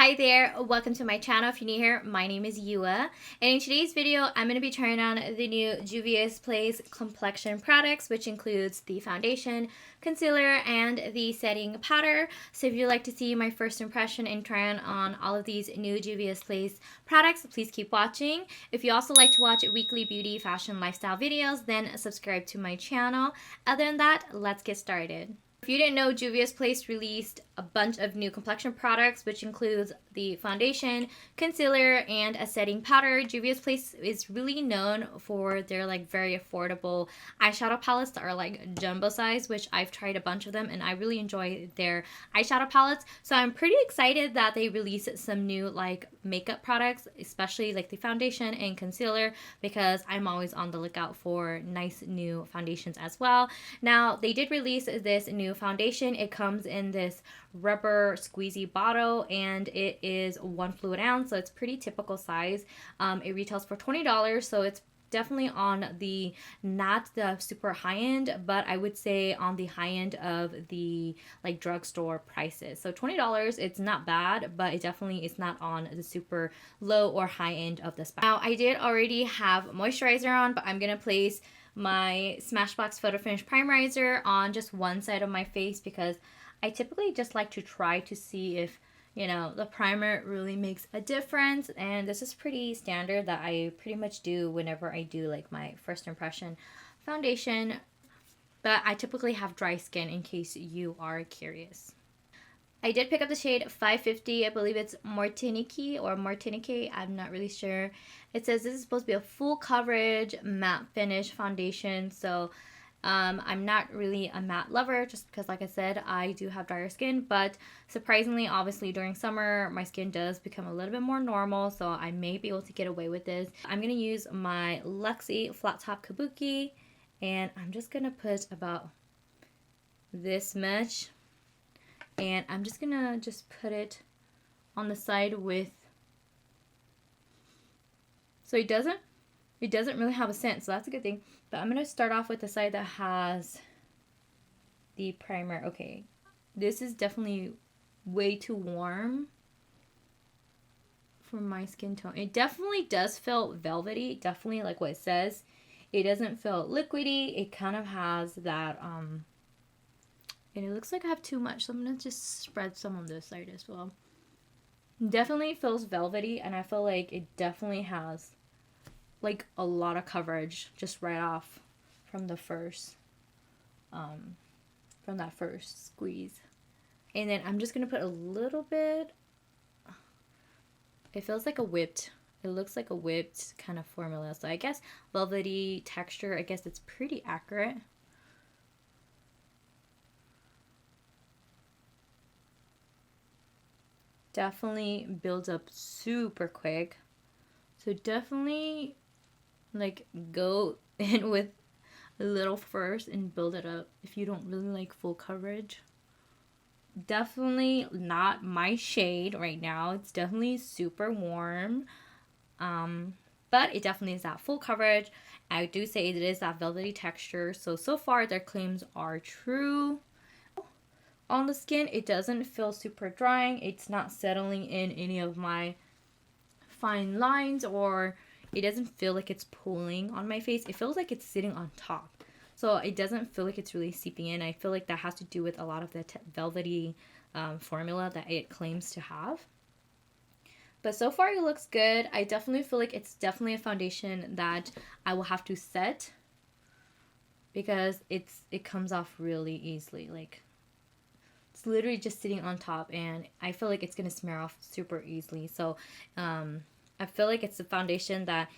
Hi there, welcome to my channel. If you're new here, my name is Yua, and in today's video I'm going to be trying on the new Juvia'S Place complexion products, which includes the foundation, concealer, and the setting powder. So if you'd like to see my first impression and try on all of these new Juvia'S Place products, please keep watching. If you also like to watch weekly beauty, fashion, lifestyle videos, then subscribe to my channel. Other than that, let's get started. If you didn't know, Juvia'S Place released a bunch of new complexion products, which includes the foundation, concealer, and a setting powder. Juvia'S Place is really known for their very affordable eyeshadow palettes that are jumbo size, which I've tried a bunch of them and I really enjoy their eyeshadow palettes. So I'm pretty excited that they released some new makeup products, especially the foundation and concealer, because I'm always on the lookout for nice new foundations as well. Now they did release this new foundation. It comes in this rubber squeezy bottle and it is 1 fluid ounce, so it's pretty typical size. It retails for $20, so it's definitely on the not the super high end, but I would say on the high end of the drugstore prices. So $20, it's not bad, but it definitely is not on the super low or high end of the spectrum. Now I did already have moisturizer on, but I'm gonna place my Smashbox Photo Finish Primerizer on just one side of my face because I typically just like to try to see if the primer really makes a difference, and this is pretty standard that I pretty much do whenever I do my first impression foundation, but I typically have dry skin in case you are curious. I did pick up the shade 550. I believe it's Martinique or Martinique. I'm not really sure. It says this is supposed to be a full coverage matte finish foundation. So I'm not really a matte lover just because, like I said, I do have drier skin. But surprisingly, obviously during summer, my skin does become a little bit more normal. So I may be able to get away with this. I'm going to use my Luxie Flat Top Kabuki. And I'm just going to put about this much. And I'm just gonna put it on the side with, so it doesn't really have a scent, so that's a good thing. But I'm gonna start off with the side that has the primer. Okay, this is definitely way too warm for my skin tone. It definitely does feel velvety, definitely like what it says. It doesn't feel liquidy. It kind of has that and it looks like I have too much, so I'm going to just spread some on this side as well. Definitely feels velvety, and I feel like it definitely has a lot of coverage just right off from the first, from that first squeeze. And then I'm just going to put a little bit. It feels like it looks like a whipped kind of formula. So I guess velvety texture, I guess it's pretty accurate. Definitely builds up super quick, so definitely go in with a little first and build it up if you don't really like full coverage. Definitely not my shade right now. It's definitely super warm, but it definitely is that full coverage. I do say it is that velvety texture, so far their claims are true. On the skin, it doesn't feel super drying. It's not settling in any of my fine lines, or it doesn't feel like it's pulling on my face. It feels like it's sitting on top, so it doesn't feel like it's really seeping in. I feel like that has to do with a lot of the velvety formula that it claims to have. But so far it looks good. I definitely feel like it's definitely a foundation that I will have to set because it comes off really easily. It's literally just sitting on top, and I feel like it's going to smear off super easily. So I feel like it's a foundation that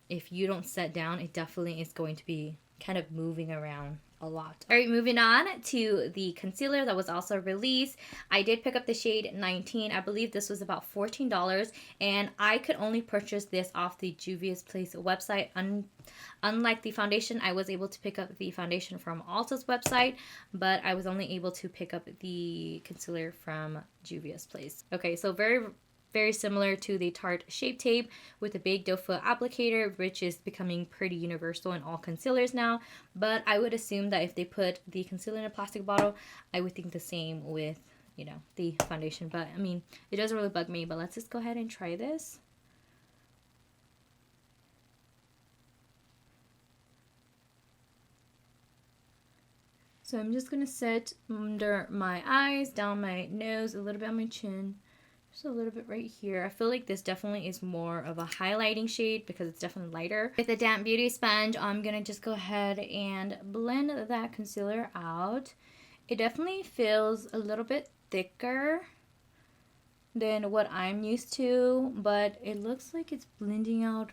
if you don't set down, it definitely is going to be kind of moving around a lot. All right, moving on to the concealer that was also released. I did pick up the shade 19. I believe this was about $14, and I could only purchase this off the Juvia'S Place website. Unlike the foundation, I was able to pick up the foundation from Ulta's website, but I was only able to pick up the concealer from Juvia'S Place. Okay, so very similar to the Tarte Shape Tape with a big doe foot applicator, which is becoming pretty universal in all concealers now. But I would assume that if they put the concealer in a plastic bottle, I would think the same with you know, the foundation. But I mean, it doesn't really bug me. But let's just go ahead and try this. So I'm just gonna set under my eyes, down my nose, a little bit on my chin, just a little bit right here. I feel like this definitely is more of a highlighting shade because it's definitely lighter. With a damp beauty sponge, I'm gonna just go ahead and blend that concealer out. It definitely feels a little bit thicker than what I'm used to, but it looks like it's blending out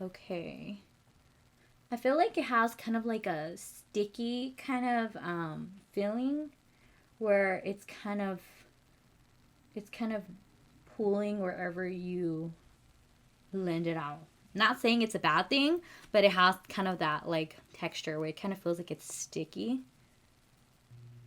okay. I feel like it has kind of like a sticky kind of feeling where it's kind of pulling wherever you blend it out. Not saying it's a bad thing, but it has kind of that like texture where it kind of feels like it's sticky.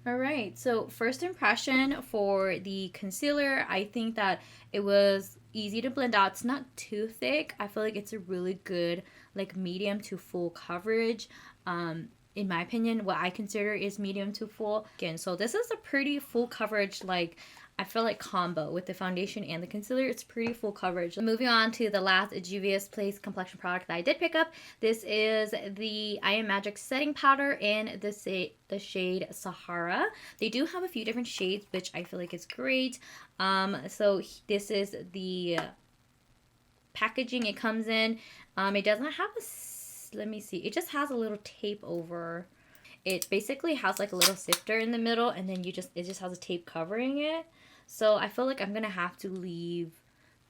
Alright, so first impression for the concealer, I think that it was easy to blend out. It's not too thick. I feel like it's a really good like medium to full coverage. In my opinion, what I consider is medium to full. Again, so this is a pretty full coverage, like I feel like combo with the foundation and the concealer. It's pretty full coverage. Moving on to the last Juvia's Place complexion product that I did pick up. This is the I Am Magic setting powder in the shade Sahara. They do have a few different shades, which I feel like is great. So this is the packaging it comes in. It does not have a, let me see, it just has a little tape over. It basically has like a little sifter in the middle, and then it just has a tape covering it. So I feel like I'm gonna have to leave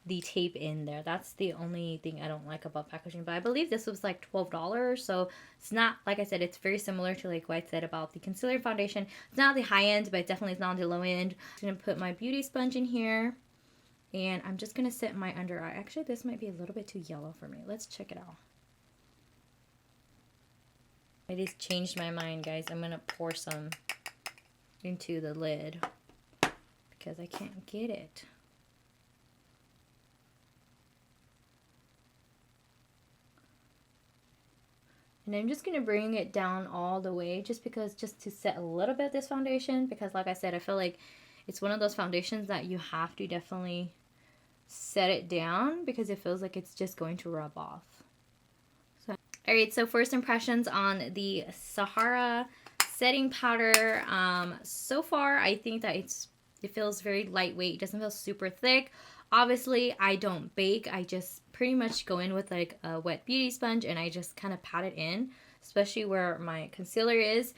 the tape in there. That's the only thing I don't like about packaging. But I believe this was like $12, so it's not, like I said, it's very similar to like what I said about the concealer and foundation. It's not the high end, but it definitely is not on the low end. I'm gonna put my beauty sponge in here, and I'm just gonna set my under eye. Actually, this might be a little bit too yellow for me. Let's check it out. I just changed my mind, guys. I'm gonna pour some into the lid because I can't get it. And I'm just gonna bring it down all the way just to set a little bit of this foundation, because like I said, I feel like it's one of those foundations that you have to definitely set it down because it feels like it's just going to rub off. Alright, so first impressions on the Sahara setting powder. So far, I think that it feels very lightweight. It doesn't feel super thick. Obviously, I don't bake. I just pretty much go in with like a wet beauty sponge and I just kind of pat it in, especially where my concealer is.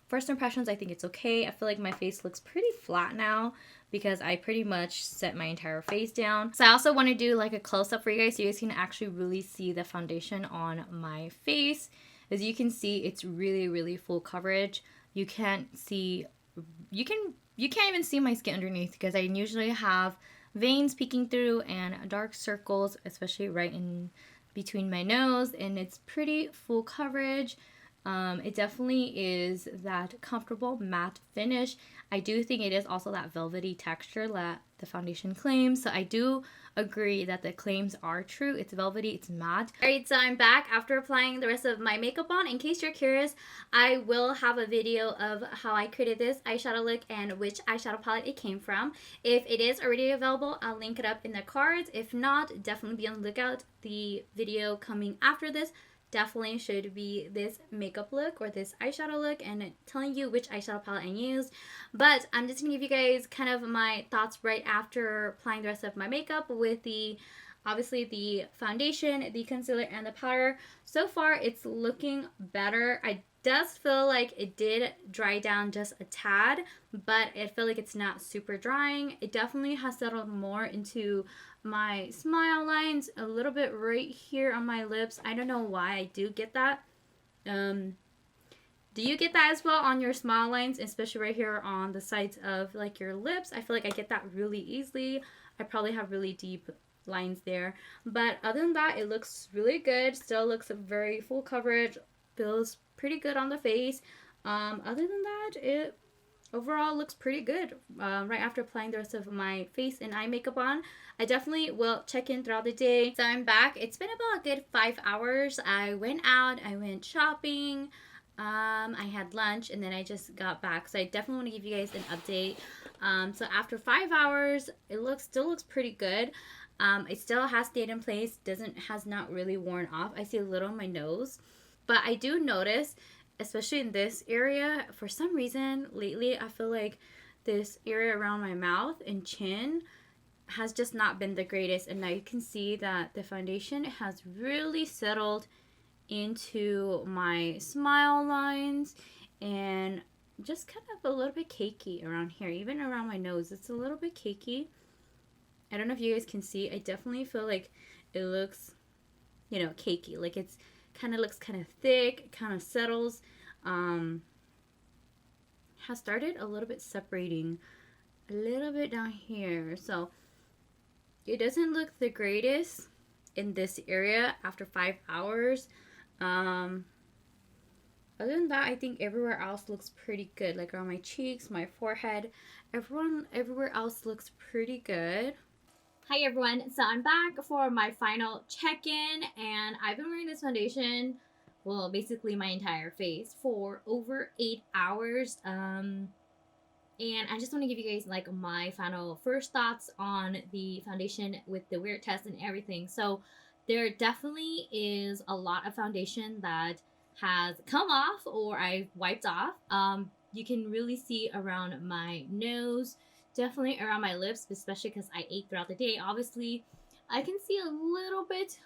First impressions, I think it's okay. I feel like my face looks pretty flat now because I pretty much set my entire face down. So I also want to do like a close-up for you guys so you guys can actually really see the foundation on my face. As you can see, it's really, really full coverage. You can't even see my skin underneath because I usually have veins peeking through and dark circles, especially right in between my nose, and it's pretty full coverage. It definitely is that comfortable matte finish. I do think it is also that velvety texture that the foundation claims. So I do agree that the claims are true. It's velvety, it's matte. Alright, so I'm back after applying the rest of my makeup on. In case you're curious, I will have a video of how I created this eyeshadow look and which eyeshadow palette it came from. If it is already available, I'll link it up in the cards. If not, definitely be on the lookout. The video coming after this definitely should be this makeup look or this eyeshadow look and telling you which eyeshadow palette I used. But I'm just going to give you guys kind of my thoughts right after applying the rest of my makeup with obviously the foundation, the concealer, and the powder. So far, it's looking better. I does feel like it did dry down just a tad, but I feel like it's not super drying. It definitely has settled more into my smile lines, a little bit right here on my lips. I don't know why I do get that. Do you get that as well on your smile lines, especially right here on the sides of like your lips? I feel like I get that really easily. I probably have really deep lines there, but other than that, it looks really good. Still looks very full coverage, feels pretty good on the face. Other than that, it overall looks pretty good. Right after applying the rest of my face and eye makeup on, I definitely will check in throughout the day. So I'm back. It's been about a good 5 hours. I went out, I went shopping, I had lunch and then I just got back, so I definitely want to give you guys an update. So after 5 hours, it still looks pretty good. It still has stayed in place, has not really worn off. I see a little on my nose, but I do notice, especially in this area, for some reason lately, I feel like this area around my mouth and chin has just not been the greatest. And now you can see that the foundation has really settled into my smile lines and just kind of a little bit cakey around here, even around my nose. It's a little bit cakey. I don't know if you guys can see. I definitely feel like it looks, cakey. Like it's kind of looks kind of thick, kind of settles. Has started a little bit separating a little bit down here. So it doesn't look the greatest in this area after 5 hours. Other than that, I think everywhere else looks pretty good. Like around my cheeks, my forehead, everywhere else looks pretty good. Hi everyone, so I'm back for my final check-in, and I've been wearing this foundation, well, basically my entire face for over 8 hours. And I just want to give you guys like my final first thoughts on the foundation with the wear test and everything. So there definitely is a lot of foundation that has come off or I wiped off. You can really see around my nose, definitely around my lips, especially because I ate throughout the day. Obviously, I can see a little bit,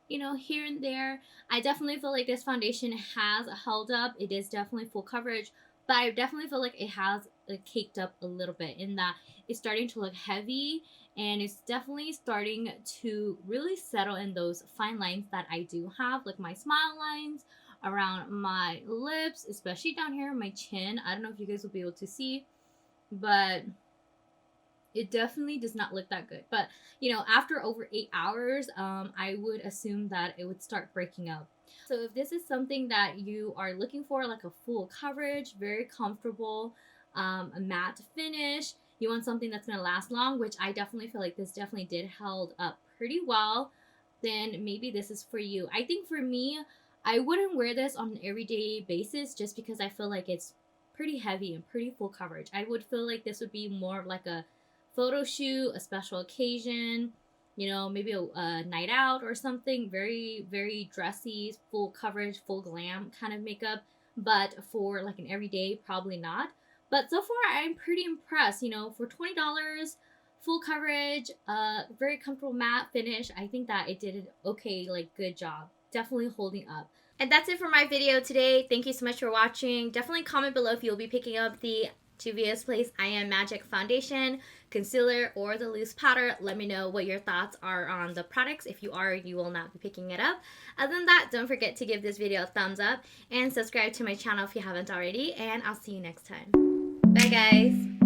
here and there. I definitely feel like this foundation has held up. It is definitely full coverage, but I definitely feel like it has caked up a little bit in that it's starting to look heavy, and it's definitely starting to really settle in those fine lines that I do have, like my smile lines around my lips, especially down here on my chin. I don't know if you guys will be able to see, but it definitely does not look that good. But after over 8 hours, I would assume that it would start breaking up. So if this is something that you are looking for, like a full coverage, very comfortable, a matte finish, you want something that's going to last long, which I definitely feel like this definitely did held up pretty well, then maybe this is for you. I think for me, I wouldn't wear this on an everyday basis just because I feel like it's pretty heavy and pretty full coverage. I would feel like this would be more of like a photo shoot, a special occasion, maybe a night out or something, very, very dressy, full coverage, full glam kind of makeup. But for like an everyday, probably not. But so far, I'm pretty impressed. For $20, full coverage, very comfortable matte finish. I think that it did an okay, like good job. Definitely holding up. And that's it for my video today. Thank you so much for watching. Definitely comment below if you'll be picking up the Juvia'S Place I Am Magic Foundation, Concealer, or the loose powder. Let me know what your thoughts are on the products. If you are, you will not be picking it up. Other than that, don't forget to give this video a thumbs up and subscribe to my channel if you haven't already, and I'll see you next time. Bye guys!